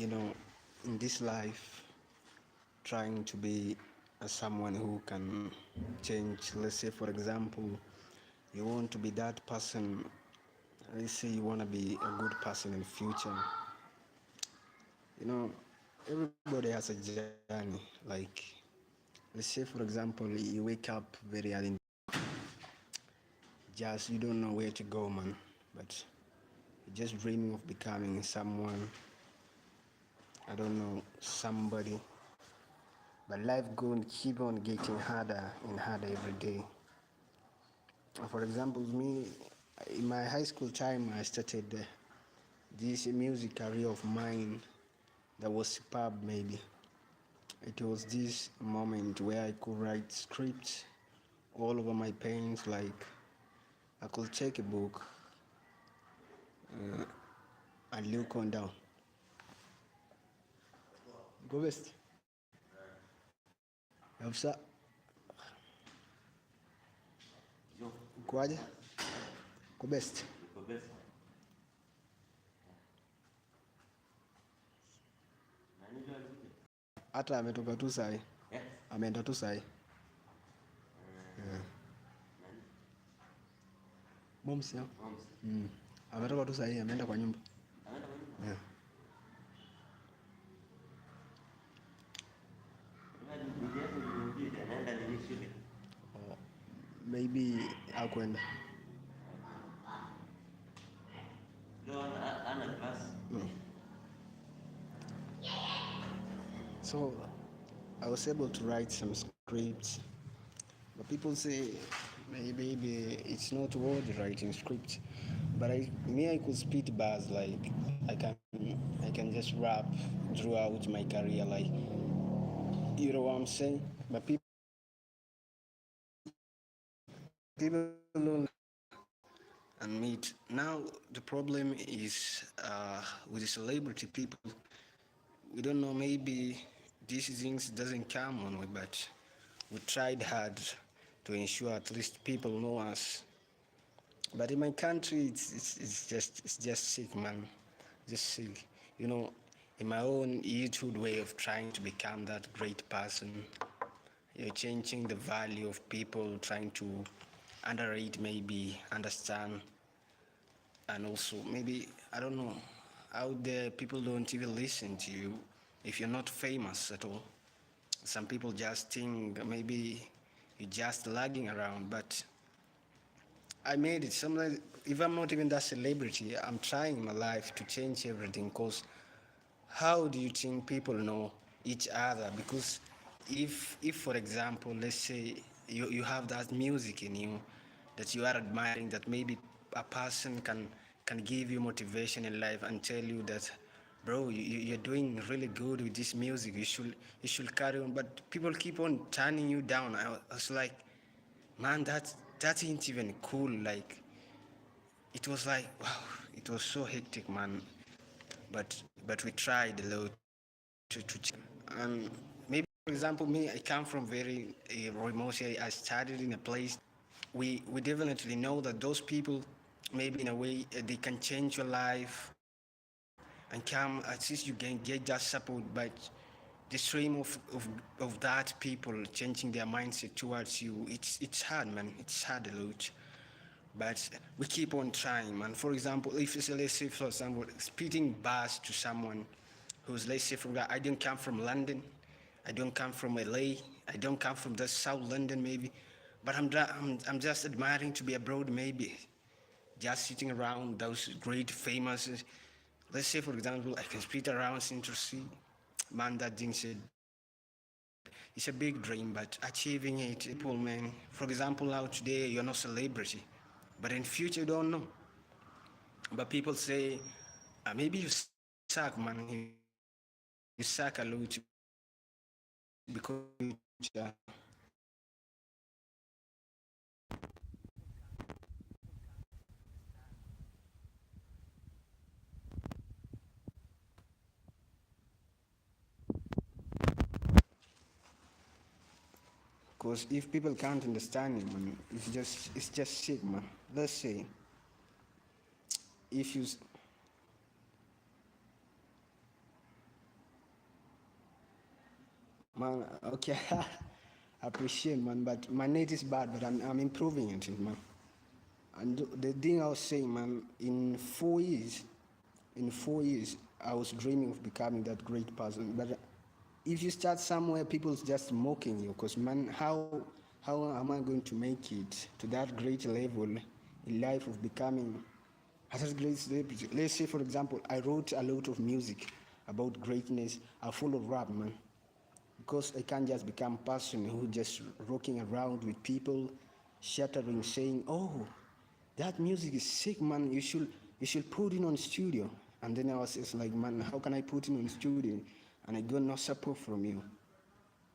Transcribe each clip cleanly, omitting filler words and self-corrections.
you know, in this life, trying to be someone who can change. Let's say, for example, you want to be that person. Let's say you want to be a good person in the future. You know, everybody has a journey. Like, let's say, for example, you wake up very early, just you don't know where to go, man. But you're just dreaming of becoming someone, I don't know, somebody. But life going keep on getting harder and harder every day. For example, me, in my high school time, I started this music career of mine that was superb. Maybe it was this moment where I could write scripts all over my pens. Like I could take a book and look on down. Go best. Yabsa, Yo, kwaje? Go best. niko best. Nani leo alikuja? Hata ametoka tu sahi, Yes. ameenda tu sahi. Nani? Moms ya. Moms. Ametoka tu sahi, ameenda kwa nyumba. Ameenda kwa nyumba? Yeah. Unajua ndugu yetu nilimwambia anaenda nini shule? Maybe akwenda. Leo ana class. So I was able to write some scripts, but people say maybe it's not worth writing scripts. But I could spit bars like I can just rap throughout my career, like you know what I'm saying. But people don't and meet. Now the problem is with the celebrity people. We don't know. Maybe these things doesn't come on way, but we tried hard to ensure at least people know us. But in my country, it's just sick, man. Just sick. You know, in my own YouTube way of trying to become that great person, you're changing the value of people, trying to underrate, maybe understand, and also maybe I don't know. Out there, people don't even listen to you if you're not famous at all. Some people just think maybe you're just lagging around, but I made it. Sometimes, if I'm not even that celebrity, I'm trying my life to change everything. Cause how do you think people know each other? Because if for example, let's say you have that music in you that you are admiring, that maybe a person can give you motivation in life and tell you that, bro, you're doing really good with this music. You should carry on. But people keep on turning you down. I was like, man, that ain't even cool. Like it was like, wow, it was so hectic, man. But we tried a lot to and maybe for example me, I come from very remote area. I started in a place we definitely know that those people maybe in a way they can change your life and come at least you can get that support. But the stream of that people changing their mindset towards you, it's hard, man. It's hard a lot, but we keep on trying, man. For example, if it's, let's say, for example, speaking bars to someone who's, let's say, from that, I don't come from London, I don't come from LA, I don't come from the South London, maybe, but I'm just admiring to be abroad, maybe, just sitting around those great famous. Let's say, for example, I can split around Central Sea. Man, that thing said, it's a big dream, but achieving it, people, man. For example, now today you're not celebrity, but in future you don't know. But people say, maybe you suck, man. You suck a lot because because if people can't understand it, man, it's just shit, man. Let's say if you Man, okay, appreciate, man, but my net is bad, but I'm improving it, man. And the thing I was saying, man, in 4 years, I was dreaming of becoming that great person. But if you start somewhere, people's just mocking you, because man, how am I going to make it to that great level in life of becoming as a great celebrity? Let's say, for example, I wrote a lot of music about greatness. I follow rap, man, because I can't just become a person who just rocking around with people, shattering, saying, "Oh, that music is sick, man. You should put it on studio." And then I was just like, "Man, how can I put it on studio?" And I got no support from you.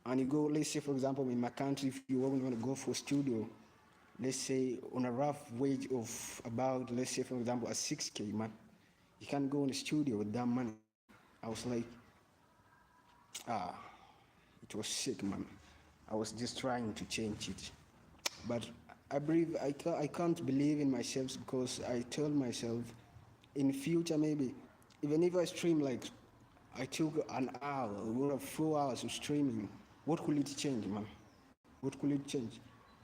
And you go, let's say, for example, in my country, if you want to go for studio, let's say on a rough wage of about, let's say, for example, a 6K, man, you can't go in the studio with that money. I was like, ah, it was sick, man. I was just trying to change it. But I believe I can't believe in myself because I told myself in future maybe even if I stream like I took an hour or 4 hours of streaming, what could it change, man? What could it change?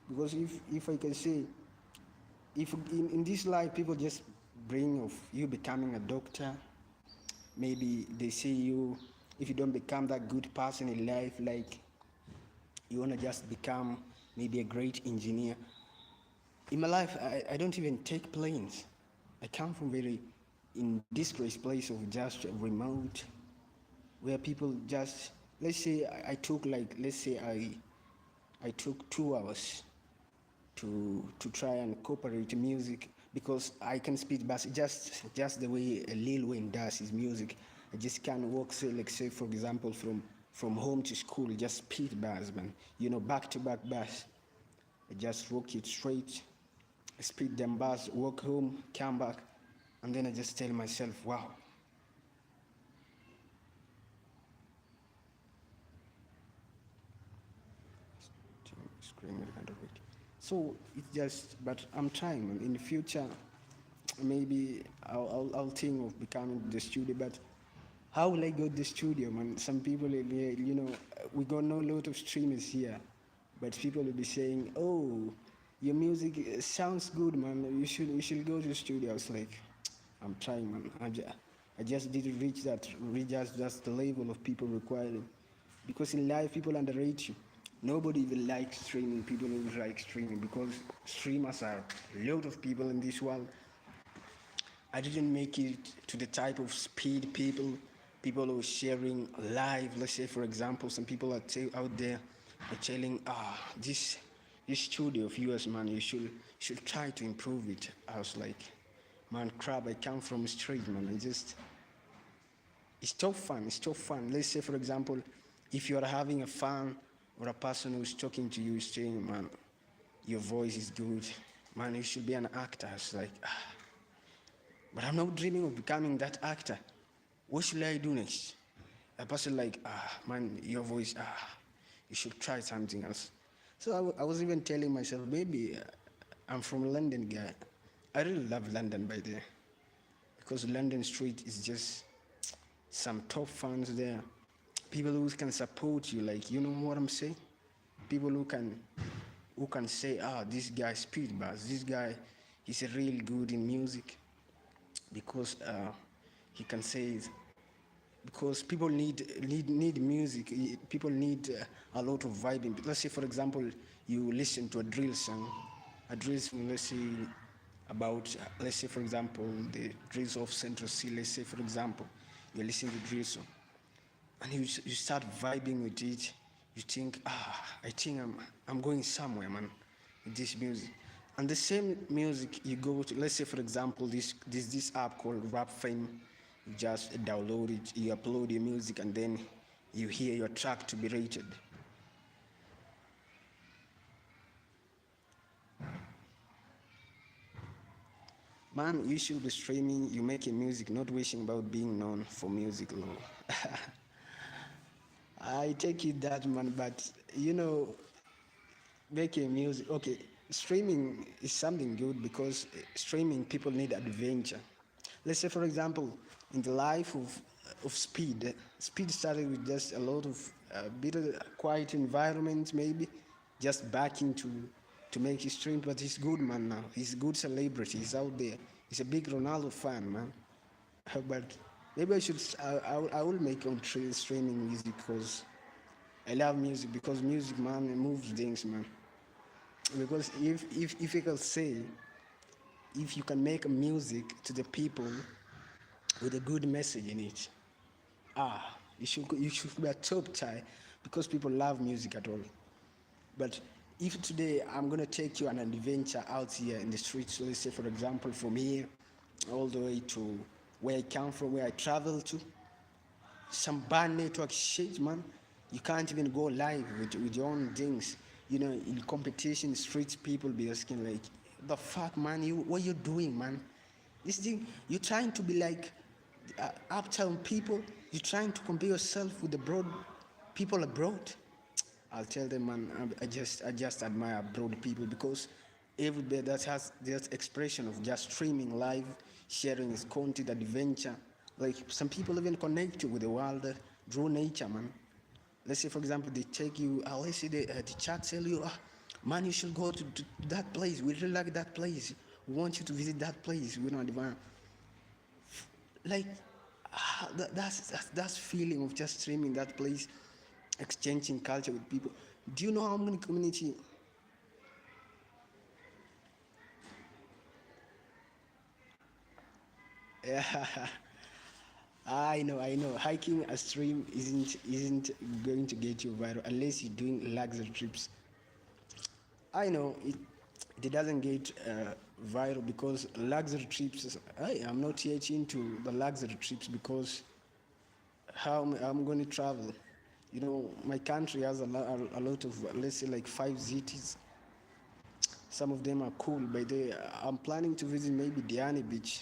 Because if I can say if in this life people just bring of you becoming a doctor, maybe they say you if you don't become that good person in life, like you want to just become maybe a great engineer. In my life, I don't even take planes. I come from very in disgraced place of just remote, where people just let's say I took like let's say I took 2 hours to try and cooperate music because I can speed bus just the way Lil Wayne does his music. I just can't walk say like say for example from home to school just speed bus, man. Back to back bus. I just walk it straight, speed them bus, walk home, come back, and then I just tell myself, wow. Screaming kind of it. So it's just, but I'm trying, man. In the future, maybe I'll think of becoming the studio, but how will I go to the studio, man? Some people, we got no lot of streamers here, but people will be saying, "Oh, your music sounds good, man. You should go to the studio." I was like, "I'm trying, man. I just didn't reach just the level of people requiring, because in life people underrate you. Nobody even likes streaming. People don't like streaming because streamers are a lot of people in this world. I didn't make it to the type of speed people who are sharing live. Let's say, for example, some people out there are telling, this studio of yours, man, you should try to improve it. I was like, man, crap, I come from the street, man. It's tough fun. It's tough fun. Let's say, for example, if you are having a fan or a person who's talking to you saying, man, your voice is good, man, you should be an actor. It's like, but I'm not dreaming of becoming that actor. What should I do next? A person like, man, your voice, you should try something else. So I was even telling myself, maybe I'm from London, guy. I really love London, by the way, because London Street is just some top fans there. People who can support you, like you know what I'm saying. People who can say, this guy speed buzz, this guy, he's real good in music because he can say it because people need music. People need a lot of vibing. Let's say, for example, you listen to a drill song. Let's say about, let's say, for example, the drills of Central C. Let's say, for example, you listen to drill song, and you start vibing with it. You think, I think I'm going somewhere, man, with this music. And the same music you go to, let's say, for example, this app called Rap Fame. You just download it, you upload your music, and then you hear your track to be rated. Man, you should be streaming, you making music, not wishing about being known for music alone. I take it that, man, but making music, okay, streaming is something good because streaming people need adventure. Let's say, for example, in the life of of speed. Speed started with just a lot of bit of quiet environment, maybe just backing to make his stream. But he's good man now. He's a good celebrity. He's out there. He's a big Ronaldo fan, man. But maybe I should. I will make on streaming music because I love music. Because music, man, it moves things, man. Because if you can say, if you can make a music to the people with a good message in it, you should be a top tie because people love music at all. But if today I'm gonna take you on an adventure out here in the streets, so let's say for example from here all the way to where I come from, where I travel to, some bad network shit, man. You can't even go live with your own things. You know, in competition, streets people be asking like, the fuck, man, what you doing, man? This thing, you trying to be like uptown people. You trying to compare yourself with the broad people abroad. I'll tell them, man, I just admire broad people because everybody that has that expression of just streaming live, sharing his content, adventure. Like some people even connect you with the world, through nature, man. Let's say, for example, they take you, let's say the chat tell you, man, you should go to that place. We really like that place. We want you to visit that place. We don't even like that's feeling of just streaming that place, exchanging culture with people. Do you know how many community? Yeah, I know. Hiking a stream isn't going to get you viral unless you're doing luxury trips. I know it doesn't get viral because luxury trips. I'm not yet into the luxury trips because how I'm going to travel. You know, my country has a lot of, let's say, like 5 cities. Some of them are cool, but I'm planning to visit maybe Diani Beach.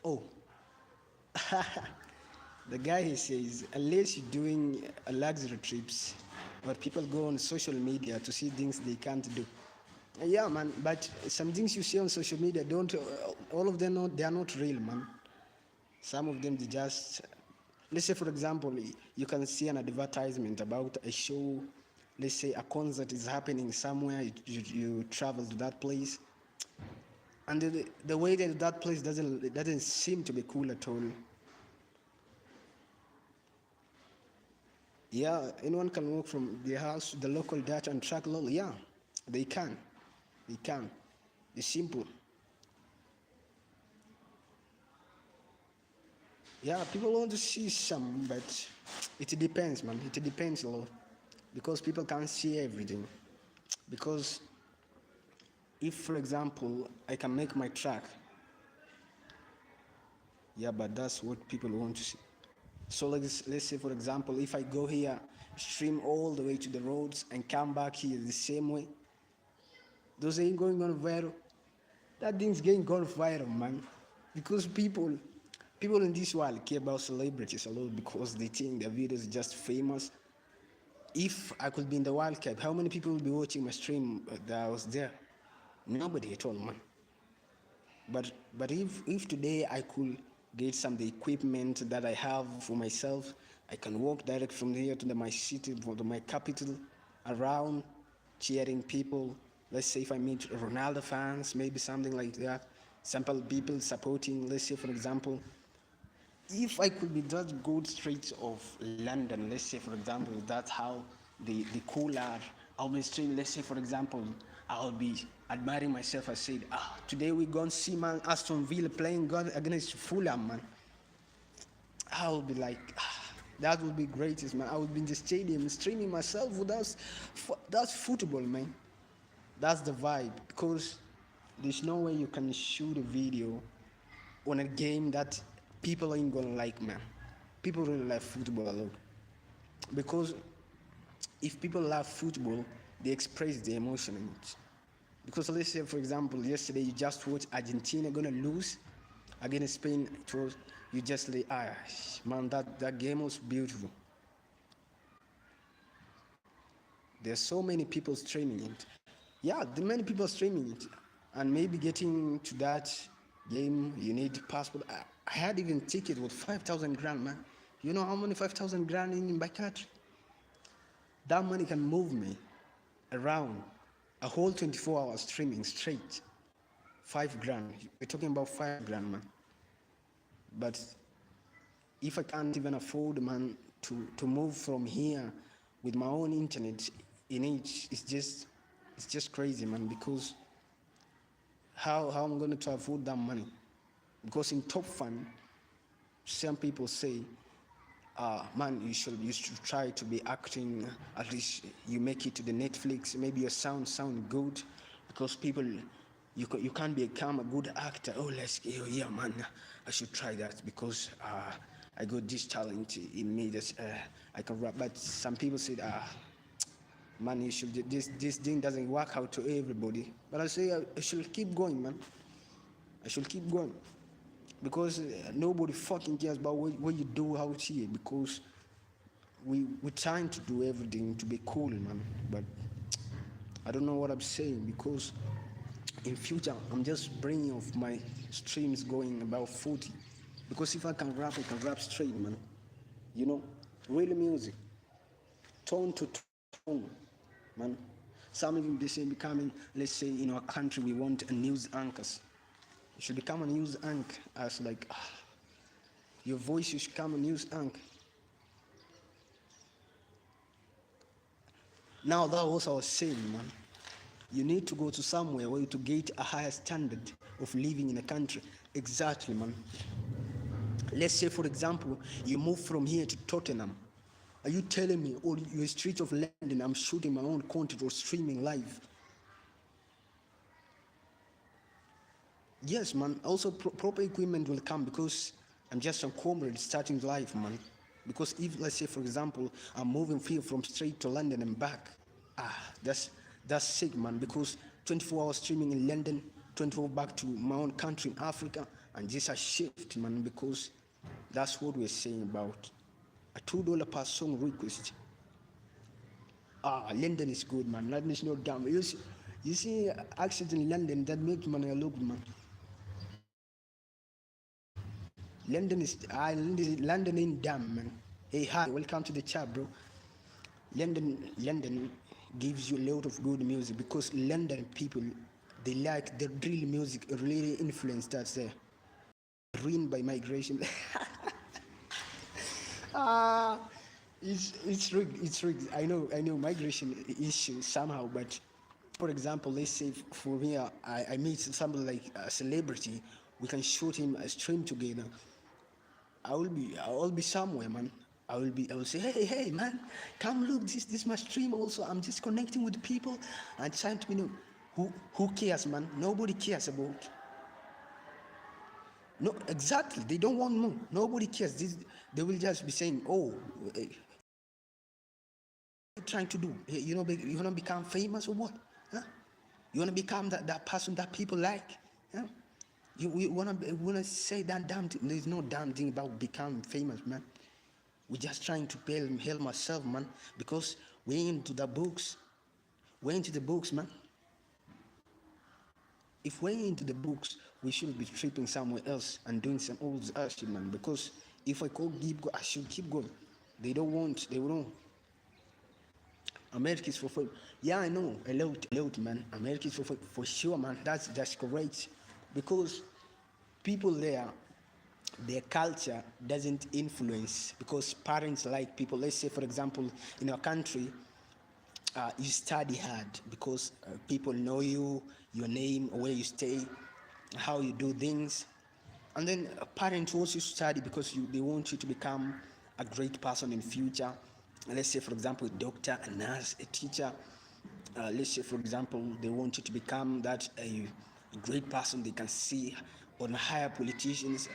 Oh, the guy he says, unless you're doing a luxury trips, but people go on social media to see things they can't do. Yeah, man, but some things you see on social media don't, all of them, they are not real, man. Some of them, they just, let's say, for example, you can see an advertisement about a show. Let's say a concert is happening somewhere, you travel to that place, and the way that place doesn't seem to be cool at all. Yeah, anyone can walk from their house to the local Dutch and track lol. Yeah, they can. They can. It's simple. Yeah, people want to see some, but it depends, man. It depends a lot because people can't see everything. Because if, for example, I can make my track, yeah, but that's what people want to see. So let's say, for example, if I go here, stream all the way to the roads and come back here the same way, those ain't going on viral. That thing's getting gone viral, man. Because people in this world care about celebrities a lot because they think their videos are just famous. If I could be in the World Cup, how many people would be watching my stream that I was there? Nobody at all, man. But if today I could get some of the equipment that I have for myself, I can walk direct from here to my city, to my capital, around cheering people. Let's say if I meet Ronaldo fans, maybe something like that. Simple people supporting. Let's say for example, if I could be that good streets of London, let's say for example, that's how the cool are. I'll be streaming, let's say for example, I'll be admiring myself. I said, today we gonna see man Aston Villa playing God against Fulham, man. I'll be like, that would be greatest, man. I would be in the stadium streaming myself with us. That's football, man. That's the vibe because there's no way you can shoot a video on a game that people ain't gonna like, man. People really like football a lot because if people love football, they express their emotion in it. Because let's say, for example, yesterday you just watched Argentina gonna lose against Spain. It was you just like, man, that game was beautiful. There's so many people streaming it. Yeah, the many people streaming it, and maybe getting to game, you need passport. I had even ticket with 5,000 grand, man. You know how many 5,000 grand in my country? That money can move me around a whole 24 hours streaming straight. 5 grand. We're talking about 5 grand, man. But if I can't even afford, man, to move from here with my own internet in each, it's just crazy, man. Because how I'm going to afford that money? Because in top fun, some people say, man, you should try to be acting. At least you make it to the Netflix. Maybe your sound good, because people, you can't become a good actor. Oh, yeah, man, I should try that because I got this talent in me that I can rap. But some people say, man, you should, this thing doesn't work out to everybody. But I say I should keep going, man. I should keep going because nobody fucking cares about what you do out here, because we're trying to do everything to be cool, man. But I don't know what I'm saying, because in future I'm just bringing off my streams going about 40, because if I can rap, I can rap straight, man. You know, real music, tone to tone, man. Some of them, they say becoming, let's say in our country we want a news anchors. You should become a news anchor as like your voice, you should become a news anchor. Now that was what I was saying, man. You need to go to somewhere where to get a higher standard of living in a country. Exactly, man. Let's say, for example, you move from here to Tottenham. Are you telling me, oh, you're street of London, I'm shooting my own content or streaming live? Yes, man. Also, proper equipment will come, because I'm just a comrade starting life, man. Because if, let's say, for example, I'm moving here from straight to London and back, that's sick, man. Because 24 hours streaming in London, 24 back to my own country in Africa, and just a shift, man. Because that's what we're saying about a $2 per song request. London is good, man. London is not dumb. You see accent in London that makes money look, man. London ain't dumb, man. Hey, hi, welcome to the chat, bro. London gives you a lot of good music, because London people, they like the drill music, really influence that's there. Ruined by migration. Ah, it's rigged. I know migration issue somehow, but for example, let's say for me, I meet somebody like a celebrity, we can shoot him a stream together. I will be somewhere, man. I will say, hey, man, come look, this my stream also. I'm just connecting with people and trying to, who cares, man? Nobody cares about. No, exactly. They don't want more. Nobody cares. They will just be saying, oh, what are you trying to do? You wanna become famous or what? Huh? You wanna become that person that people like? Huh? You wanna say that damn thing? There's no damn thing about becoming famous, man. We're just trying to help myself, man, because we're into the books. We're into the books, man. If we're into the books, we should be tripping somewhere else and doing some old shit, man. Because if I could keep going, I should keep going. They won't. America is for fun. Yeah, I know, a lot, man. America is for fun, for sure, man. That's correct. Because people there, their culture doesn't influence, because parents like people. Let's say, for example, in our country, you study hard because people know you, your name, where you stay, how you do things. And then parents wants you to study because they want you to become a great person in future. Let's say, for example, a doctor, a nurse, a teacher. Let's say, for example, they want you to become that a great person they can see on higher politicians.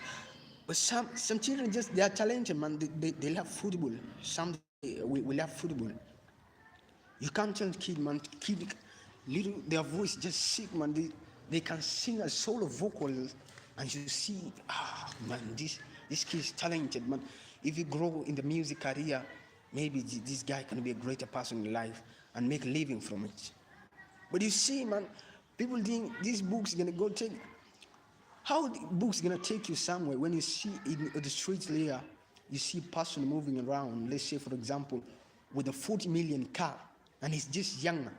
But some children, just they are talented, man. They love football. Some we love football. You can't tell kid, man. Kid, little their voice just sick, man. They can sing a solo vocal, and you see, man, this kid is talented, man. If you grow in the music career, maybe this guy can be a greater person in life and make a living from it. But you see, man, people think these books gonna go take. How the book's gonna take you somewhere when you see in the streets later, you see a person moving around, let's say for example, with a 40 million car, and he's just young man,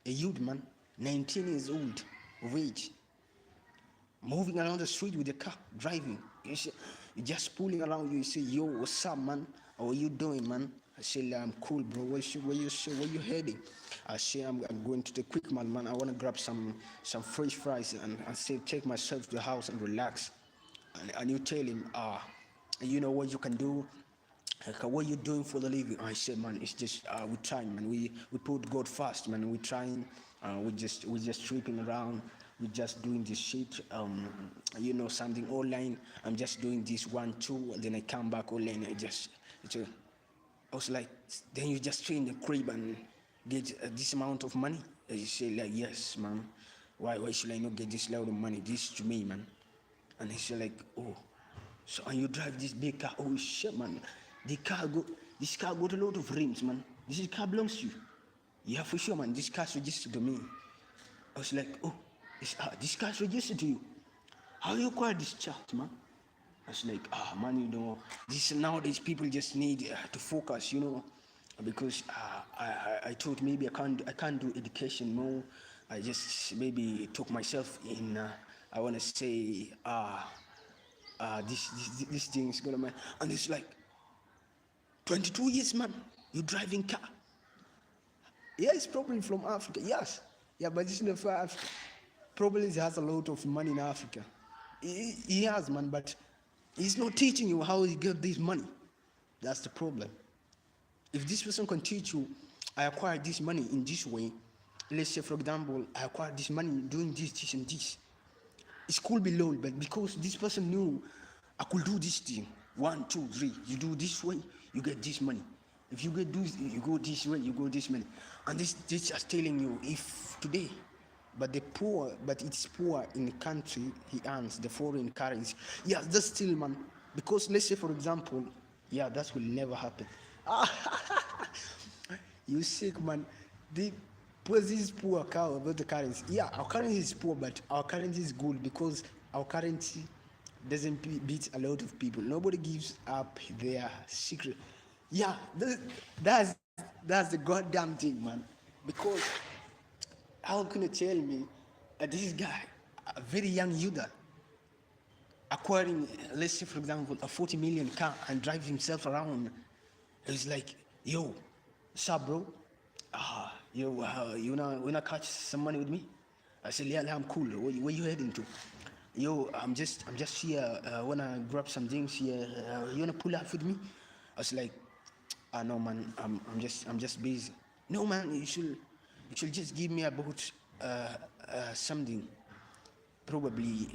a youth man, 19 years old of age, moving around the street with a car, driving. You just pulling around, you say, yo, what's up, man? How are you doing, man? I say, I'm cool, bro. Where you heading? I say, I'm going to the quick man. I want to grab some French fries and say, take myself to the house and relax. And you tell him, you know what you can do? Like, what you doing for the living? I said, man, it's just we trying, man. We put God first, man. We trying. We just tripping around. We just doing this shit. Something online. I'm just doing this 1, 2, and then I come back online. I was like, then you just stay in the crib and get this amount of money. And you say like, yes, man. Why should I not get this loud of money? This to me, man. And he said like, oh, so and you drive this big car? Oh shit, man. This car got a lot of rims, man. This car belongs to you. Yeah, for sure, man. This car's registered to me. I was like, oh, this car's registered to you. How you acquire this chart, man? I was like, man, this nowadays people just need to focus, because I thought maybe I can't do education more. I just maybe took myself in. I want to say, this thing is gonna man, and it's like 22 years, man. You driving car? Yeah, it's probably from Africa. Yes, yeah, but it's not for Africa. Probably he has a lot of money in Africa. He has, man, but he's not teaching you how he get this money. That's the problem. If this person can teach you, I acquired this money in this way. Let's say, for example, I acquired this money doing this, and this. It could be low, but because this person knew I could do this thing, 1, 2, 3, you do this way, you get this money. If you get this, you go this way, you go this money. And this is telling you, if today, but it's poor in the country, he earns the foreign currency. Yeah, that's still, man. Because let's say, for example, yeah, that will never happen. You sick, man. Because this poor cow about the currency. Yeah, our currency is poor, but our currency is good because our currency doesn't beat a lot of people. Nobody gives up their secret. Yeah, that's the goddamn thing, man. Because how can you tell me this guy, a very young youth, acquiring, let's say for example, a 40 million car and drive himself around? It's like, yo, what's up, bro? You wanna catch some money with me? I said, yeah, I'm cool. Where you heading to? Yo, I'm just here. Wanna grab some things here. You wanna pull up with me? I was like, no, man. I'm just busy. No, man. You should just give me about something. Probably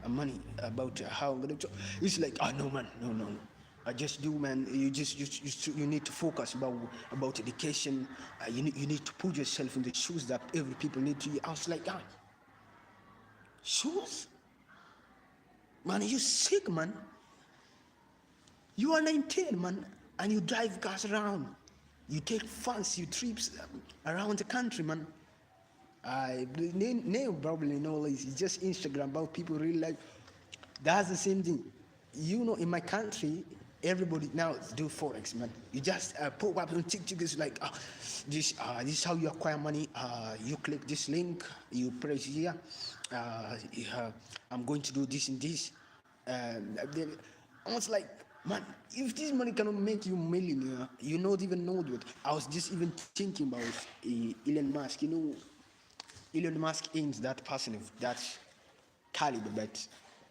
money about how I'm gonna. It's like, no, man. No. I just do, man. You need to focus about education. You need to put yourself in the shoes that every people need to. I was like, shoes, man. You sick, man. You are 19, man, and you drive cars around. You take fancy trips around the country, man. I probably know it's just Instagram, but people really like. That's the same thing. In my country, everybody now do forex, man. You just put up on TikTok. It's like this is how you acquire money. You click this link, you press here. I'm going to do this and this. Then I was like, man, if this money cannot make you millionaire, you not even know it. I was just even thinking about Elon Musk. Elon Musk aims that person of that caliber, but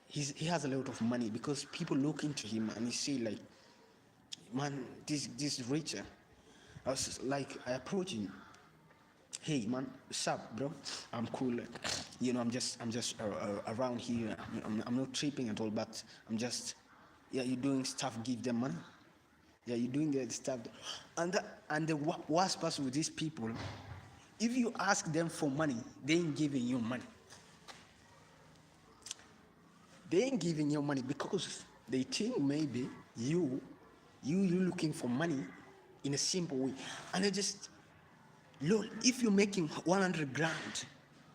he has a lot of money because people look into him and he say like, man, this richer. I was like, I approach him. Hey, man, what's up, bro? I'm cool. I'm just around here. I'm not tripping at all, but I'm just, yeah, you're doing stuff. Give them money. Yeah, you're doing the stuff. And the worst part with these people, if you ask them for money, they ain't giving you money. They ain't giving you money because they think maybe you looking for money in a simple way. And they just, Lord, if you're making 100 grand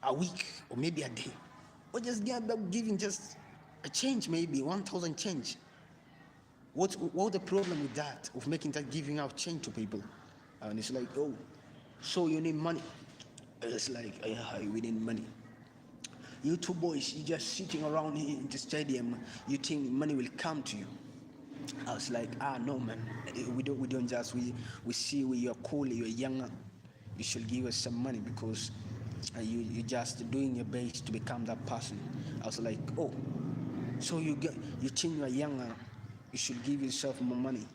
a week or maybe a day, or just giving just a change, maybe 1,000 change. What the problem with that, of making that, giving out change to people? And it's like, oh, so you need money. It's like, yeah, we need money. You two boys, you just sitting around here in the stadium, you think money will come to you. I was like, no man, we don't just, we see you're cool, you're younger, you should give us some money, because you're just doing your best to become that person. I was like, oh, so you think you're younger, you should give yourself more money.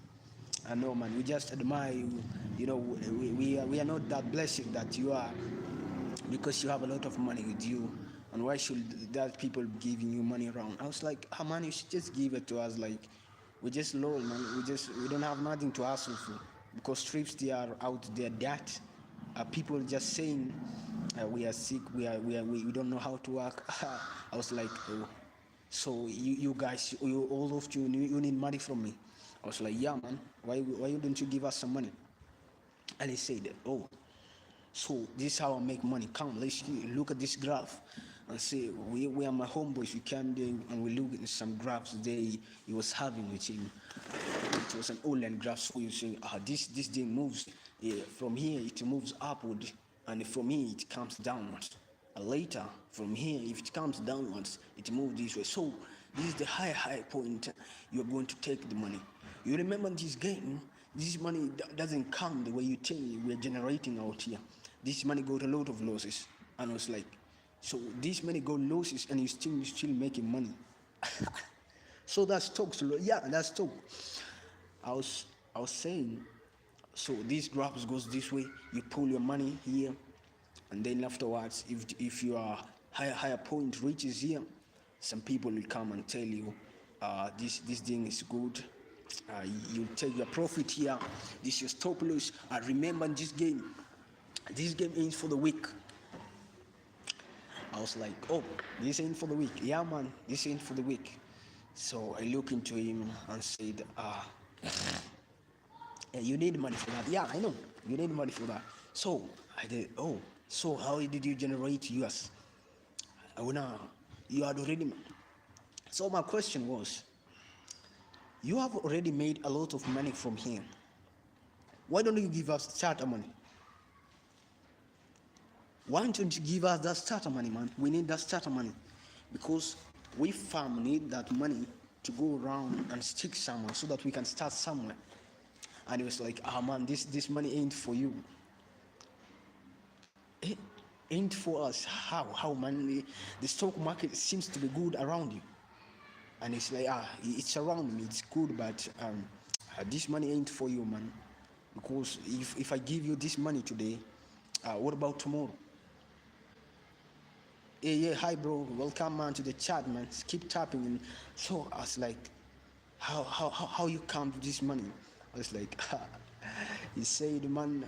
I know, man, we just admire you. You know, we are not that blessed that you are, because you have a lot of money with you. And why should that people giving you money around? I was like, man, you should just give it to us. Like, we just low, man. We don't have nothing to hustle for, because trips they are out there that people just saying we are sick, we don't know how to work. I was like, oh, so you guys, you all of you need money from me. I was like, yeah, man. Why don't you give us some money? And he said, oh, so this is how I make money. Come, let's look at this graph and say, we are my homeboys. We came there and we look at some graphs he was having with him. It was an online graph. So you say, this thing moves. From here, it moves upward. And from here, it comes downwards. And later, from here, if it comes downwards, it moves this way. So this is the high point. You're going to take the money. You remember this game, this money doesn't come the way you think we're generating out here. This money got a lot of losses. And I was like, so this money got losses and you're still making money. So that's talk. So yeah, that's talk. I was saying, so this graph goes this way, you pull your money here, and then afterwards, if your higher point reaches here, some people will come and tell you, this thing is good. You take your profit here. This is your stop loss. Remember, this game aims for the week. I was like, oh, this ain't for the week. Yeah, man, this ain't for the week. So I look into him and said, you need money for that. Yeah, I know. You need money for that. So I did, oh, so how did you generate yours? Now, you had already. So my question was, you have already made a lot of money from here. Why don't you give us starter money? Why don't you give us that starter money, man? We need that starter money, because we farm need that money to go around and stick somewhere so that we can start somewhere. And he was like, man, this money ain't for you. It ain't for us. How, man? The stock market seems to be good around you. And it's like, it's around me, it's good, but this money ain't for you, man. Because if I give you this money today, what about tomorrow? Yeah, hi bro, welcome man to the chat, man. Keep tapping. And so I was like, how you come to this money? I was like, he said, man,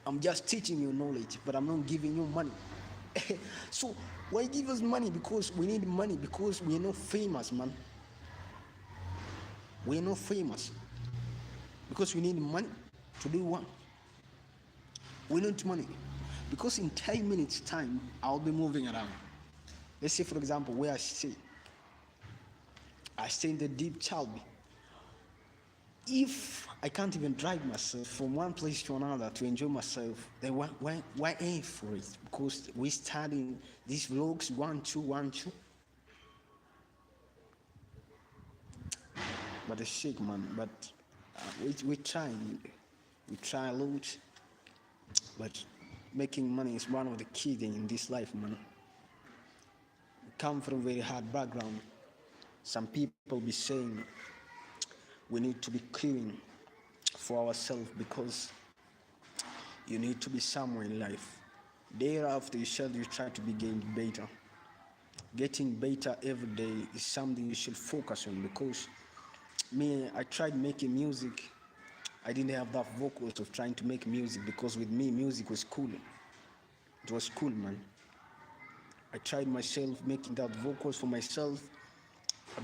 I'm just teaching you knowledge, but I'm not giving you money. So why give us money? Because we need money, because we are not famous, man. We are not famous because we need money to do what? We need money because in 10 minutes time I'll be moving around. Let's say, for example, where I stay in the deep Chalby. If I can't even drive myself from one place to another to enjoy myself, then why aim for it? Because we're starting these vlogs 1, 2, 1, 2. But it's shit, man. But we try a lot. But making money is one of the key things in this life, man. We come from a very hard background. Some people be saying we need to be queuing for ourselves because you need to be somewhere in life. Thereafter, you try to be getting better. Getting better every day is something you should focus on, because me, I tried making music. I didn't have that vocals of trying to make music, because with me, music was cool. It was cool, man. I tried myself making that vocals for myself,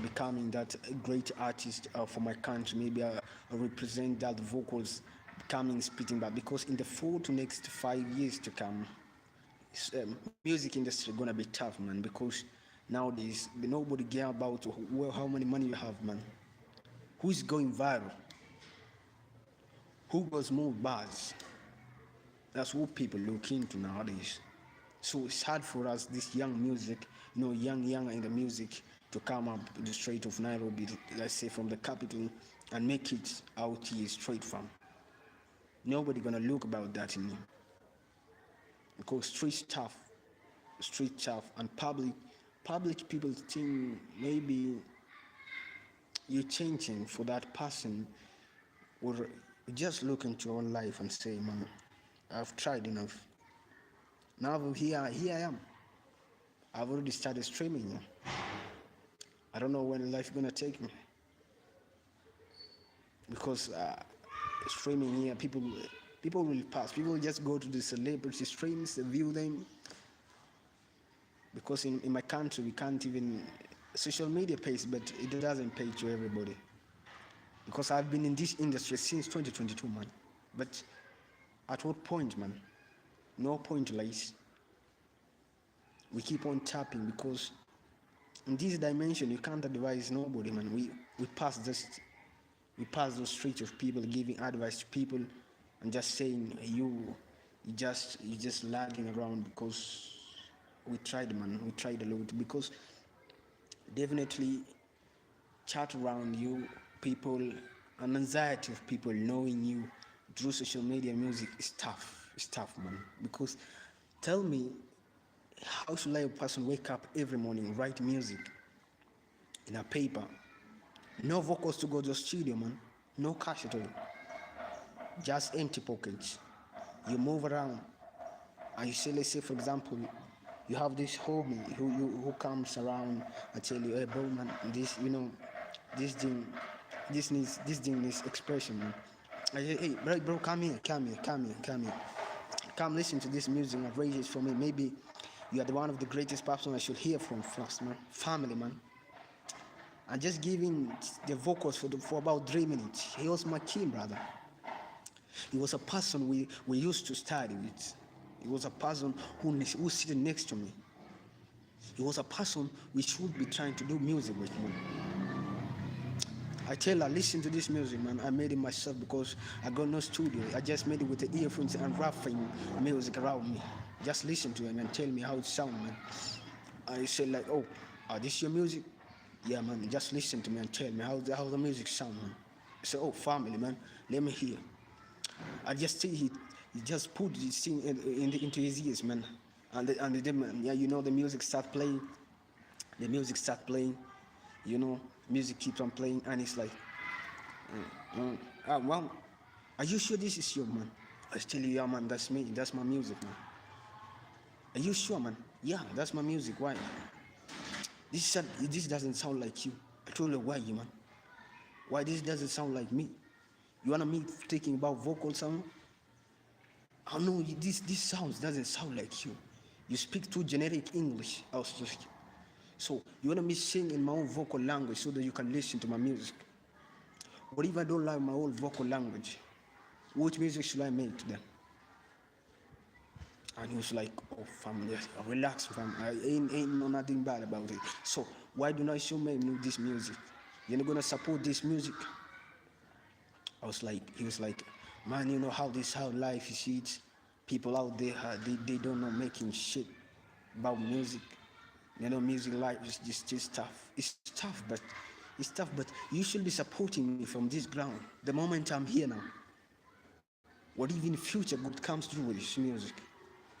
becoming that great artist for my country. Maybe I represent that vocals, becoming spitting back, because in the 4 to next 5 years to come, music industry gonna be tough, man, because Nowadays, nobody care about how many money you have, man. Who's going viral? Who goes more buzz? That's what people look into nowadays. So it's hard for us, this young music, young in the music, to come up the street of Nairobi, let's say from the capital, and make it out here straight from. Nobody gonna look about that in me. Because street stuff, and public people think maybe you're changing for that person, or just look into your own life and say, man, I've tried enough. Now here I am. I've already started streaming. I don't know when life gonna take me, because streaming here, people will pass. People will just go to the celebrity streams, view them, because in my country we can't even, social media pays, but it doesn't pay to everybody. Because I've been in this industry since 2022, man. But at what point, man? No point lies. We keep on tapping, because in this dimension you can't advise nobody, man. We pass those streets of people giving advice to people and just saying you just lagging around, because we tried, man. We tried a lot, because definitely chat around you, people, an anxiety of people knowing you through social media music is tough. It's tough, man. Because tell me, how should a person wake up every morning, write music in a paper, no vocals to go to the studio, man, no cash at all, just empty pockets. You move around, and you say, let's say for example, you have this homie who comes around and tell you, hey bro, man, this thing needs expression, man. I say, hey bro, come here, come listen to this music and raise it for me. Maybe you are the one of the greatest person I should hear from first, man. Family, man. And just giving the vocals for about 3 minutes. He was my king, brother. He was a person we used to study with. He was a person who was sitting next to me. He was a person we should be trying to do music with, man. I tell her, listen to this music, man. I made it myself because I got no studio. I just made it with the earphones and rapping music around me. Just listen to it and tell me how it sounds, man. I said like, oh, this your music? Yeah, man. Just listen to me and tell me how the music sound, man. I said, oh, family, man. Let me hear. I just see he just put this thing into his ears, man. And the music start playing. The music start playing. Music keeps on playing, and it's like, well, are you sure this is your, man? I tell you, yeah, man, that's me. That's my music, man. Are you sure, man? Yeah, that's my music. Why? This doesn't sound like you. I told you why, man. Why this doesn't sound like me? You wanna me taking about vocal sound? I know this sounds doesn't sound like you. You speak too generic English. I was just, so you wanna me sing in my own vocal language so that you can listen to my music. What if I don't like my own vocal language? What music should I make then? And he was like, oh family, relax, fam. I ain't no nothing bad about it. So why do not you make me this music? You're not gonna support this music? He was like, man, you know how life is. It's people out there, they don't know making shit about music. Music life is just tough. It's tough, but you should be supporting me from this ground. The moment I'm here now, what if in the future good comes through with this music?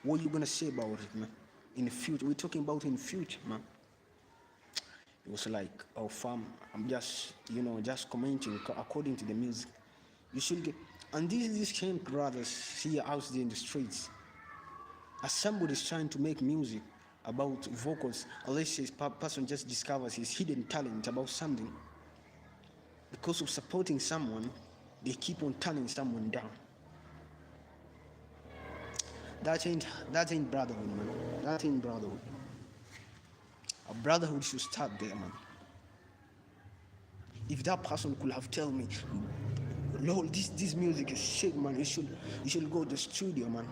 What are you gonna say about it, man? In the future, we're talking about in the future, man. It was like, oh fam, I'm just commenting according to the music. You should get, and these same brothers here out there in the streets, as somebody's trying to make music about vocals, unless this person just discovers his hidden talent about something, because of supporting someone, they keep on turning someone down. That ain't brotherhood, man. That ain't brotherhood. A brotherhood should start there, man. If that person could have told me, Lord, this music is shit, man. You should go to the studio, man.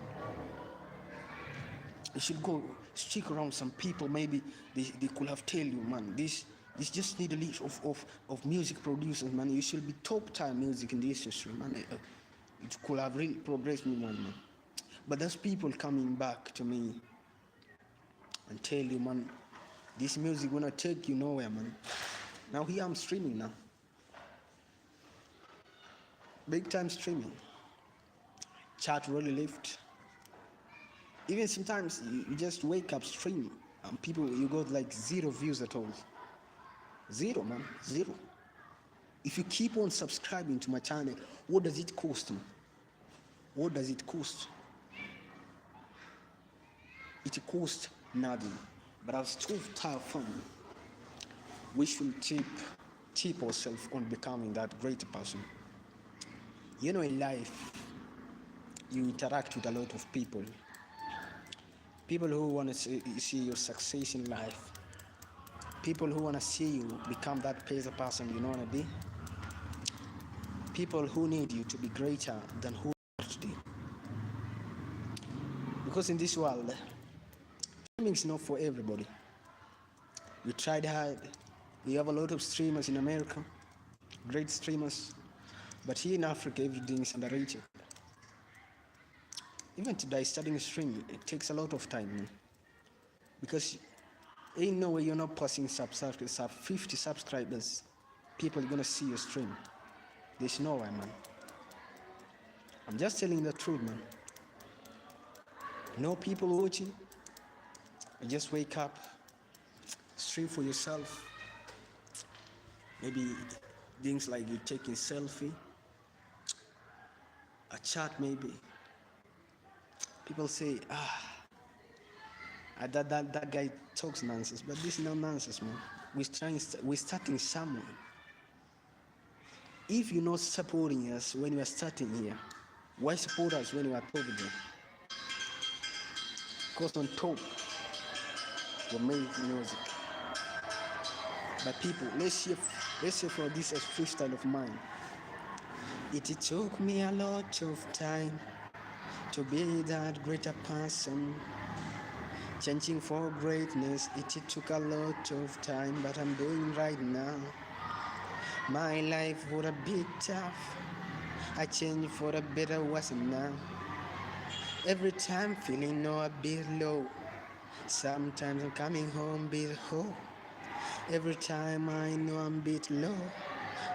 You should go Stick around some people, maybe they could have tell you, man, this just need a list of music producers, man. You should be top tier music in this industry, man. It could have really progressed me, man. But there's people coming back to me and tell you, man, this music gonna take you nowhere, man. Now here I'm streaming now. Big time streaming. Chat really lift. Even sometimes you just wake up stream and people you got like 0 views at all. Zero, man, zero. If you keep on subscribing to my channel, what does it cost me? What does it cost? It costs nothing. But I've still tired from we should tip ourselves on becoming that great person. You know, in life, you interact with a lot of people. People who want to see your success in life. People who want to see you become that person you want to be. People who need you to be greater than who you are today. Because in this world, streaming is not for everybody. We tried hard. We have a lot of streamers in America, great streamers. But here in Africa, everything is underrated. Even today, studying streaming, it takes a lot of time, man. Because ain't no way you're not passing sub 50 subscribers. People are gonna see your stream. There's no way, man. I'm just telling the truth, man. No people watching. You just wake up, stream for yourself. Maybe things like you taking selfie, a chat maybe. People say, that guy talks nonsense, but this is no nonsense, man. We're starting somewhere. If you're not supporting us when we are starting here, why support us when we are top there? Because on top, we make music. But people, let's see for this as freestyle of mine. It took me a lot of time to be that greater person. Changing for greatness, it took a lot of time, but I'm doing right now. My life would have been tough. I changed for a better wasn't now. Every time feeling a bit low. Sometimes I'm coming home bit whole. Every time I know I'm bit low.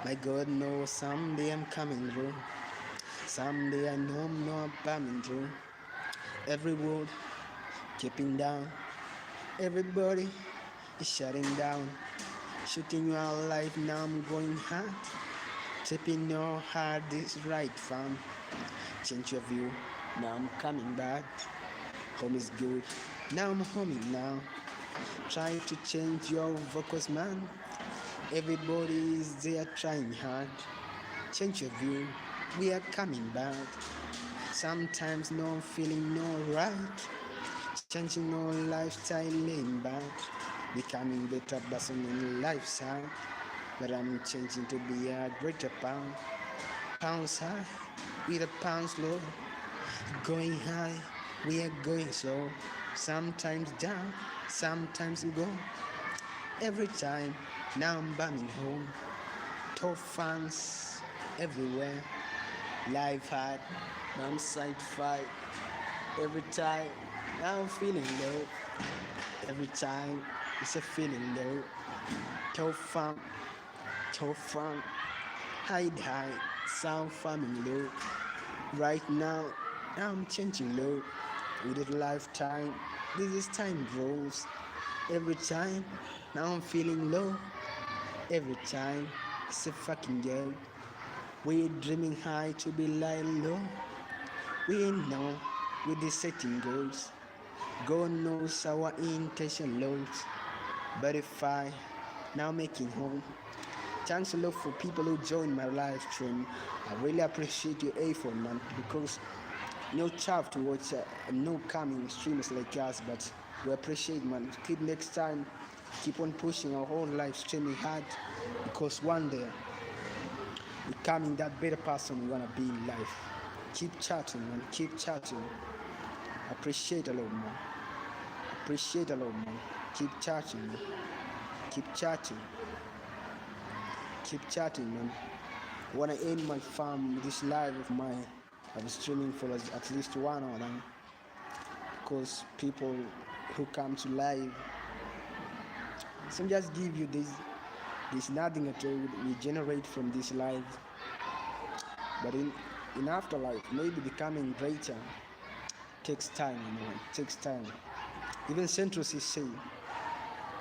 My God knows someday I'm coming through. Someday I know I'm not coming through. Every word keeping down. Everybody is shutting down. Shooting your life, now I'm going hard. Tapping your heart is right, fam. Change your view, now I'm coming back. Home is good, now I'm homing now. Try to change your focus, man. Everybody is there trying hard. Change your view, we are coming back. Sometimes no feeling no right. Changing no lifestyle, laying back. Becoming better person in lifestyle. But I'm changing to be a greater pound. Pounds high, with a pounds low. Going high, we are going slow. Sometimes down, sometimes go. Every time, now I'm bombing home. Top fans everywhere. Life hard, I'm side fight. Every time, now I'm feeling low. Every time, it's a feeling low. Top fun, hide, sound farming low. Right now I'm changing low. With a lifetime, this is time grows. Every time, now I'm feeling low. Every time, it's a fucking joke. We're dreaming high to be lying low. We know with the setting goals. God knows our intention loads. But if I now making home. Thanks a lot for people who join my live stream. I really appreciate your effort, man, because no chaff to watch no coming streamers like us, but we appreciate, man. Keep next time, keep on pushing our whole live streaming hard, because one day becoming that better person we wanna be in life. Keep chatting, man. Keep chatting. Appreciate a lot, man. Appreciate a lot, man. Keep chatting, man. Keep chatting. Keep chatting, man. When I end my farm, this live of mine, I'll be streaming for at least 1 hour now. Because people who come to live, some just give you this. There's nothing at all we generate from this live. But in afterlife, maybe becoming greater takes time, it takes time. Even Centros is saying,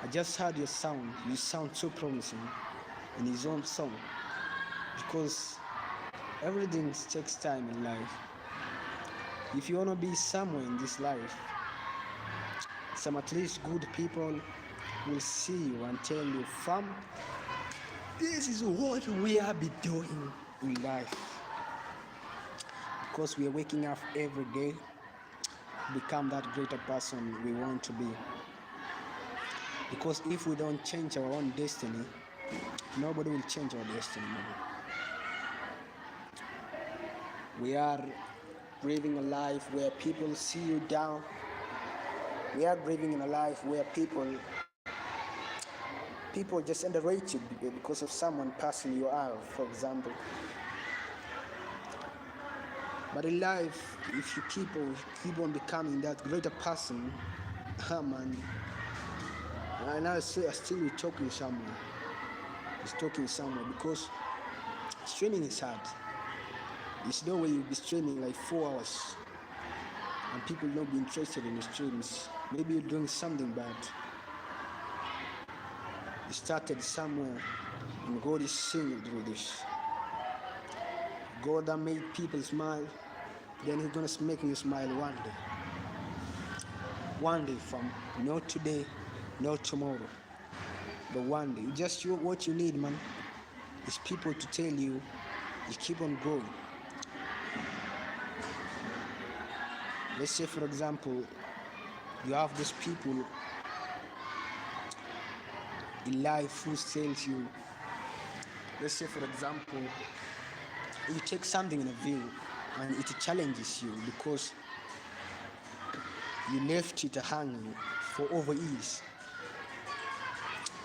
I just heard your sound. You sound so promising in his own song. Because everything takes time in life. If you want to be somewhere in this life, some at least good people will see you and tell you, fam, this is what we have been doing in life. Because we are waking up every day to become that greater person we want to be. Because if we don't change our own destiny, nobody will change our destiny. We are living a life where people see you down. We are living in a life where people just underrate you because of someone passing you out, for example. But in life, if you keep on becoming that greater person, man, and I still be talking somewhere. It's talking somewhere because streaming is hard. There's no way you'll be streaming like 4 hours and people not be interested in the streams. Maybe you're doing something bad. You started somewhere and God is seeing through this. God that made people smile, then He's gonna make you smile one day. One day from not today, not tomorrow, but one day. Just what you need, man, is people to tell you keep on growing. Let's say, for example, you have these people in life who tells you, let's say, for example, you take something in a view and it challenges you because you left it hanging for over years.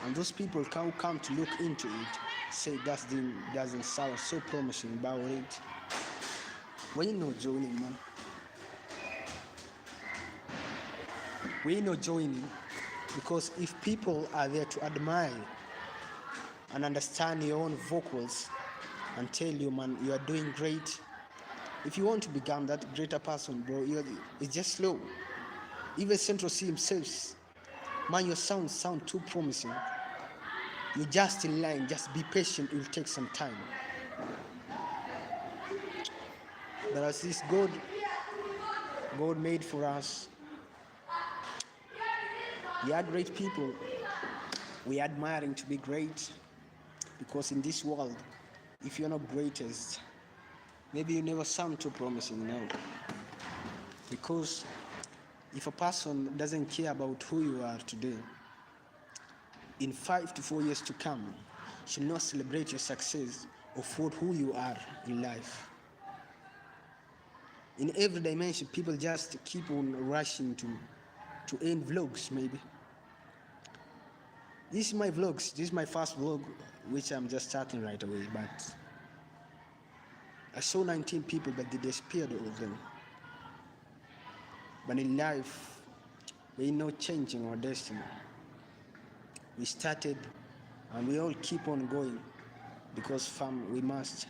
And those people come to look into it, say that thing doesn't sound so promising about it. When you know joining, man. We know joining because if people are there to admire and understand your own vocals and tell you, man, you are doing great. If you want to become that greater person, bro, it's just slow. Even Central C himself, man, your sound too promising. You're just in line, just be patient, it will take some time. But as this God made for us, we are great people. We are admiring to be great because in this world, if you're not greatest, maybe you never sound too promising now. Because if a person doesn't care about who you are today, in 5 to 4 years to come, should not celebrate your success of who you are in life. In every dimension, people just keep on rushing to end vlogs, maybe. This is my vlogs. This is my first vlog, which I'm just starting right away. But I saw 19 people, but they disappeared, all of them. But in life, we're not changing our destiny. We started, and we all keep on going, because fam, we must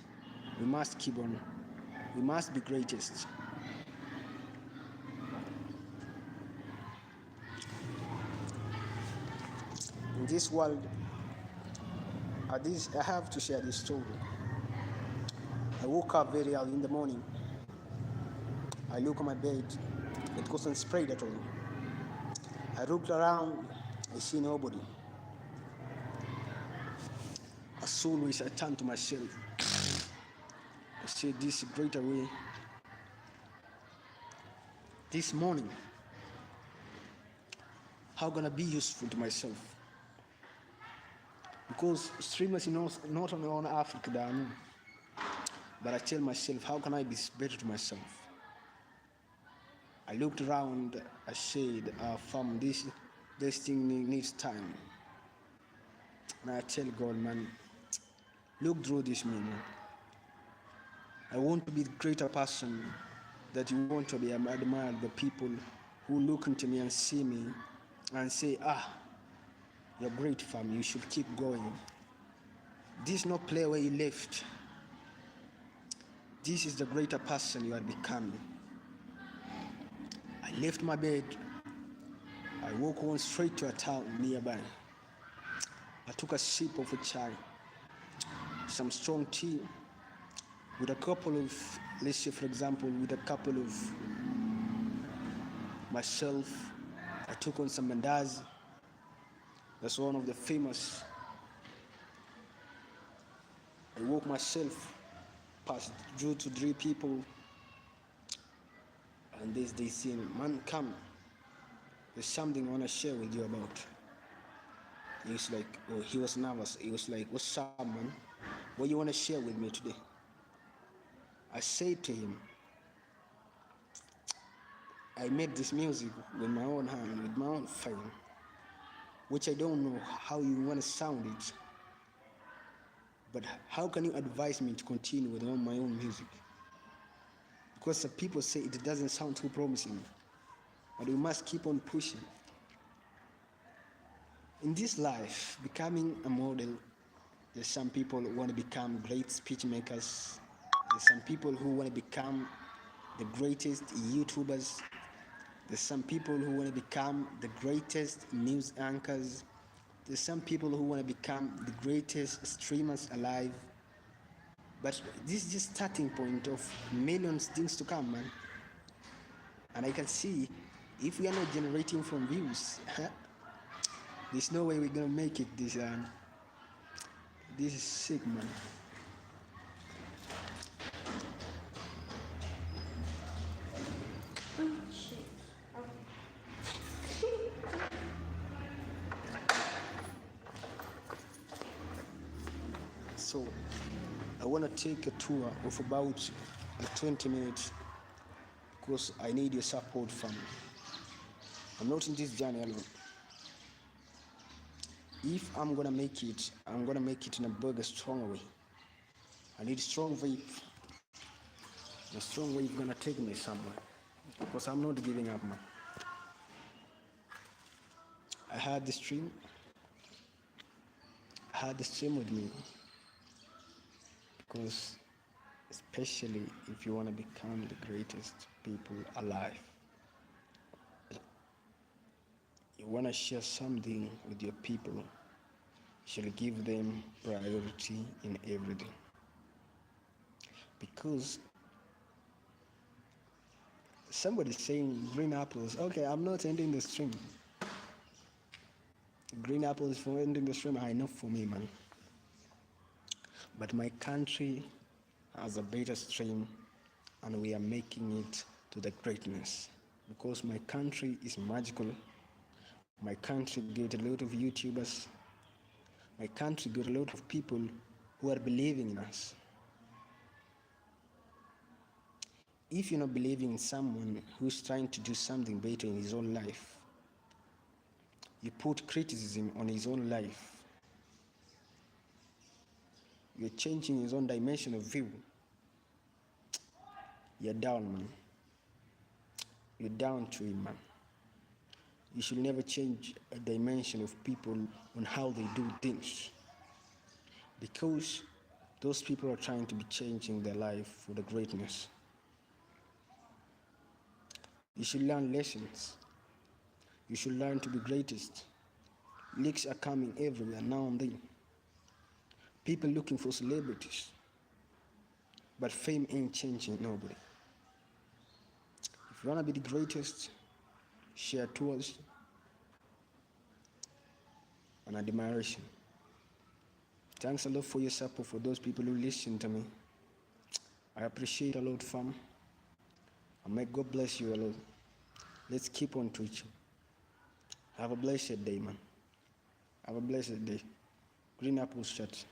keep on. We must be greatest. In this world, I have to share this story. I woke up very early in the morning. I look at my bed. It wasn't sprayed at all. I looked around. I see nobody. As always, I turned to myself. I said, this is a greater way. This morning, how gonna be useful to myself? Because streamers, not only on Africa, that I know, but I tell myself, how can I be better to myself? I looked around, I said, fam, this thing needs time. And I tell God, man, look through this me, man. I want to be the greater person that you want to be. I admire the people who look into me and see me and say, you're great, fam, you should keep going. This is not play where you left. This is the greater person you are becoming. I left my bed. I walked on straight to a town nearby. I took a sip of a chai, some strong tea, with a couple of, let's say for example, with a couple of myself. I took on some mandazi. That's one of the famous. I walked myself past drew to 3 people, and they say, man, come. There's something I want to share with you about. He was like, oh, he was nervous. He was like, what's up, man? What you want to share with me today? I said to him, I made this music with my own hand, with my own fame, which I don't know how you want to sound it. But how can you advise me to continue with my own music? Because some people say it doesn't sound too promising, but we must keep on pushing. In this life, becoming a model, there's some people who want to become great speech makers. There's some people who want to become the greatest YouTubers. There's some people who want to become the greatest news anchors. There's some people who want to become the greatest streamers alive. But this is just starting point of millions things to come, man. And I can see if we are not generating from views, there's no way we're gonna make it. This is sick, man. So I want to take a tour of about 20 minutes because I need your support, fam. I'm not in this journey alone. If I'm gonna make it, I'm gonna make it in a bigger, stronger way. I need strong wave. A strong wave gonna take me somewhere because I'm not giving up, man. I had this dream. I had this dream with me because, especially if you want to become the greatest people alive, you want to share something with your people, you should give them priority in everything. Because somebody's saying green apples. Okay, I'm not ending the stream. Green apples for ending the stream are enough for me, man. But my country has a better stream, and we are making it to the greatness. Because my country is magical. My country got a lot of YouTubers. My country got a lot of people who are believing in us. If you're not believing in someone who's trying to do something better in his own life, you put criticism on his own life, you're changing his own dimension of view, you're down, man. You're down to him, man. You should never change a dimension of people on how they do things, because those people are trying to be changing their life for the greatness. You should learn lessons. You should learn to be greatest. Leaks are coming everywhere now and then. People looking for celebrities. But fame ain't changing nobody. If you want to be the greatest, share tours and admiration. Thanks a lot for your support, for those people who listen to me. I appreciate a lot, fam. And may God bless you a lot. Let's keep on preaching. Have a blessed day, man. Have a blessed day. Green Apples Church.